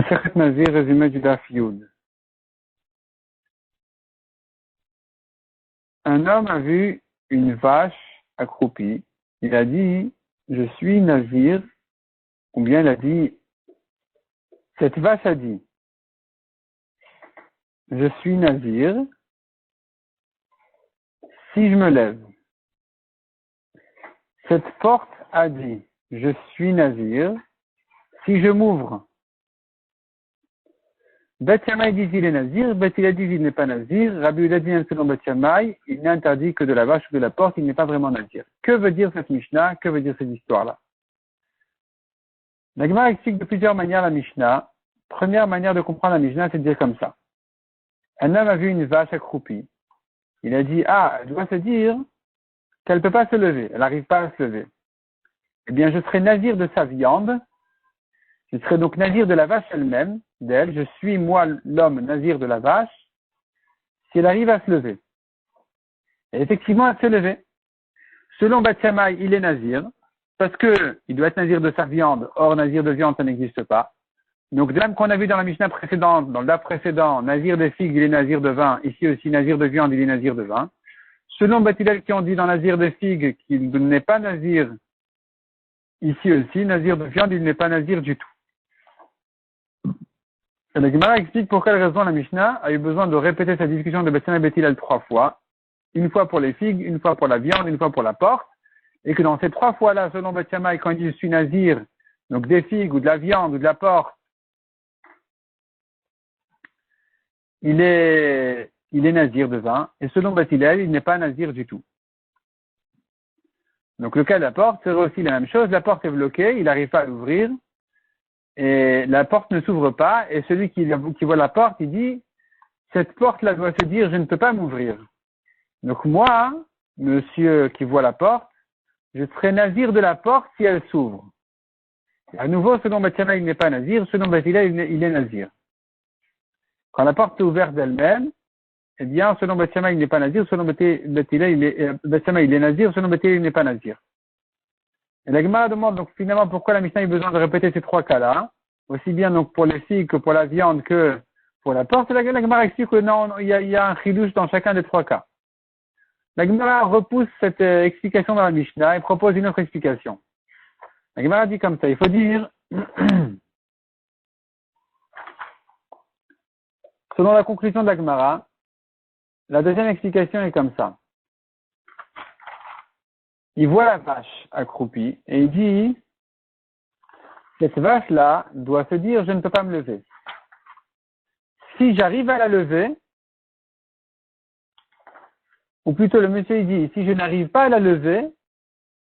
Masechet Nazir, résumé du Daf Yud. Un homme a vu une vache accroupie. Il a dit, je suis Nazir, ou bien il a dit, cette vache a dit, je suis Nazir, si je me lève. Cette porte a dit, je suis Nazir, si je m'ouvre. Bet Shammai dit il est Nazir, Bet Hillel dit il n'est pas Nazir, Rabbi Yehuda dit selon Bet Shammai, il n'est interdit que de la vache ou de la porte, il n'est pas vraiment Nazir. Que veut dire cette Mishnah? Que veut dire cette histoire-là? La Gemara explique de plusieurs manières la Mishnah. Première manière de comprendre la Mishnah, c'est de dire comme ça. Un homme a vu une vache accroupie. Il a dit, elle doit se dire qu'elle ne peut pas se lever, elle n'arrive pas à se lever. Eh bien, je serai Nazir de sa viande, je serai donc Nazir de la vache elle-même, d'elle, je suis moi l'homme Nazir de la vache, si elle arrive à se lever. Et effectivement, elle s'est levée. Selon Bet Shammai, il est Nazir, parce que il doit être Nazir de sa viande, or Nazir de viande, ça n'existe pas. Donc, de même qu'on a vu dans la Mishnah précédente, dans le daf précédent, Nazir des figues, il est Nazir de vin, ici aussi Nazir de viande, il est Nazir de vin. Selon Bet Hillel qui ont dit dans Nazir des figues qu'il n'est pas Nazir, ici aussi, Nazir de viande, il n'est pas Nazir du tout. Et la Gemara explique pour quelle raison la Mishnah a eu besoin de répéter cette discussion de Bet Shammai et Bet Hillel 3 fois. Une fois pour les figues, une fois pour la viande, une fois pour la porte. Et que dans ces 3 fois-là, selon Bet Shammai, quand il dit je suis Nazir, donc des figues ou de la viande ou de la porte, il est Nazir de vin. Et selon Bet Hillel, il n'est pas Nazir du tout. Donc le cas de la porte serait aussi la même chose. La porte est bloquée, il n'arrive pas à l'ouvrir. Et la porte ne s'ouvre pas, et celui qui voit la porte, il dit, cette porte-là doit se dire, je ne peux pas m'ouvrir. Donc moi, monsieur qui voit la porte, je serai Nazir de la porte si elle s'ouvre. À nouveau, selon Bet Shammai, il n'est pas Nazir, selon Bet Hillel, il est Nazir. Quand la porte est ouverte d'elle-même, eh bien, selon Bet Shammai, il n'est pas Nazir, selon Bet Hillel, Bet Shammai, il est Nazir, selon Bet Hillel, il n'est pas Nazir. Et la Gemara demande donc finalement pourquoi la Mishnah a eu besoin de répéter ces 3 cas-là, aussi bien donc pour les figues que pour la viande que pour la porte. Et la Gemara explique que non, il y a un chidouche dans chacun des 3 cas. La Gemara repousse cette explication dans la Mishnah et propose une autre explication. La Gemara dit comme ça, il faut dire, selon la conclusion de la Gemara, la deuxième explication est comme ça. Il voit la vache accroupie et il dit, cette vache-là doit se dire, je ne peux pas me lever. Si j'arrive à la lever, ou plutôt le monsieur il dit, si je n'arrive pas à la lever,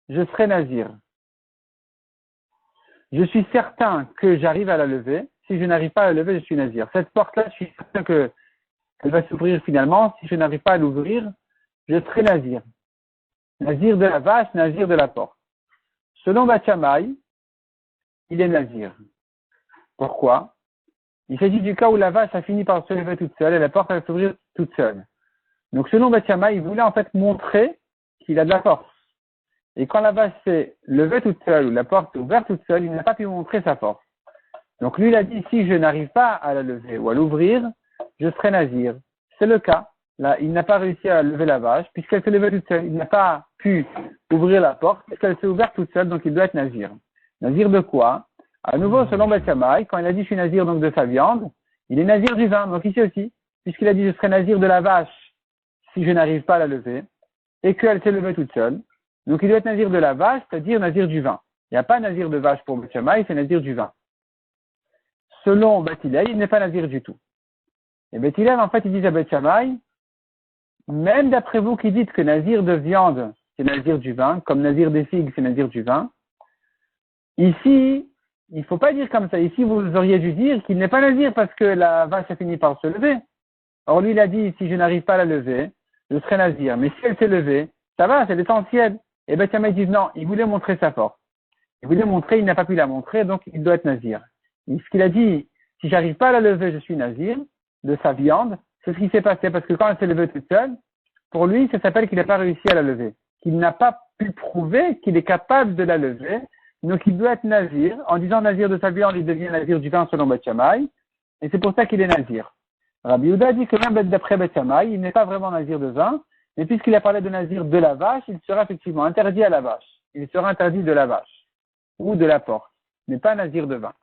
je serai Nazir. Je suis certain que j'arrive à la lever. Si je n'arrive pas à la lever, je suis Nazir. Cette porte-là, je suis certain qu'elle va s'ouvrir finalement. Si je n'arrive pas à l'ouvrir, je serai Nazir. Nazir de la vache, Nazir de la porte. Selon Bet Shammai, il est Nazir. Pourquoi? Il s'agit du cas où la vache a fini par se lever toute seule et la porte va s'ouvrir toute seule. Donc selon Bet Shammai, il voulait en fait montrer qu'il a de la force. Et quand la vache s'est levée toute seule ou la porte est ouverte toute seule, il n'a pas pu montrer sa force. Donc lui, il a dit, si je n'arrive pas à la lever ou à l'ouvrir, je serai Nazir. C'est le cas. Là, il n'a pas réussi à lever la vache, puisqu'elle s'est levée toute seule. Il n'a pas pu ouvrir la porte, puisqu'elle s'est ouverte toute seule, donc il doit être Nazir. Nazir de quoi? À nouveau, selon Bet Shammai, quand il a dit je suis Nazir donc de sa viande, il est Nazir du vin, donc ici aussi, puisqu'il a dit je serai Nazir de la vache si je n'arrive pas à la lever, et qu'elle s'est levée toute seule. Donc il doit être Nazir de la vache, c'est-à-dire Nazir du vin. Il n'y a pas Nazir de vache pour Bet Shammai, c'est Nazir du vin. Selon Bet Hillel, il n'est pas Nazir du tout. Et Bet Hillel, en fait, il dit à Bet Shammai, même d'après vous qui dites que Nazir de viande, c'est Nazir du vin, comme Nazir des figues, c'est Nazir du vin, ici, il ne faut pas dire comme ça. Ici, vous auriez dû dire qu'il n'est pas Nazir parce que la vache a fini par se lever. Or, lui, il a dit, si je n'arrive pas à la lever, je serai Nazir. Mais si elle s'est levée, ça va, c'est l'essentiel. Et Bet Shammai dit non, il voulait montrer sa force. Il voulait montrer, il n'a pas pu la montrer, donc il doit être Nazir. Et ce qu'il a dit, si j'arrive pas à la lever, je suis Nazir de sa viande. C'est ce qui s'est passé parce que quand elle s'est levée toute seule, pour lui, ça s'appelle qu'il n'a pas réussi à la lever. Qu'il n'a pas pu prouver qu'il est capable de la lever. Donc il doit être nazir. En disant nazir de sa viande, il devient nazir du vin selon Beth Shammai. Et c'est pour ça qu'il est nazir. Rabbi Yehuda dit que même d'après Beth Shammai, il n'est pas vraiment nazir de vin. Mais puisqu'il a parlé de nazir de la vache, il sera effectivement interdit à la vache. Il sera interdit de la vache. Ou de la porte. Mais pas nazir de vin.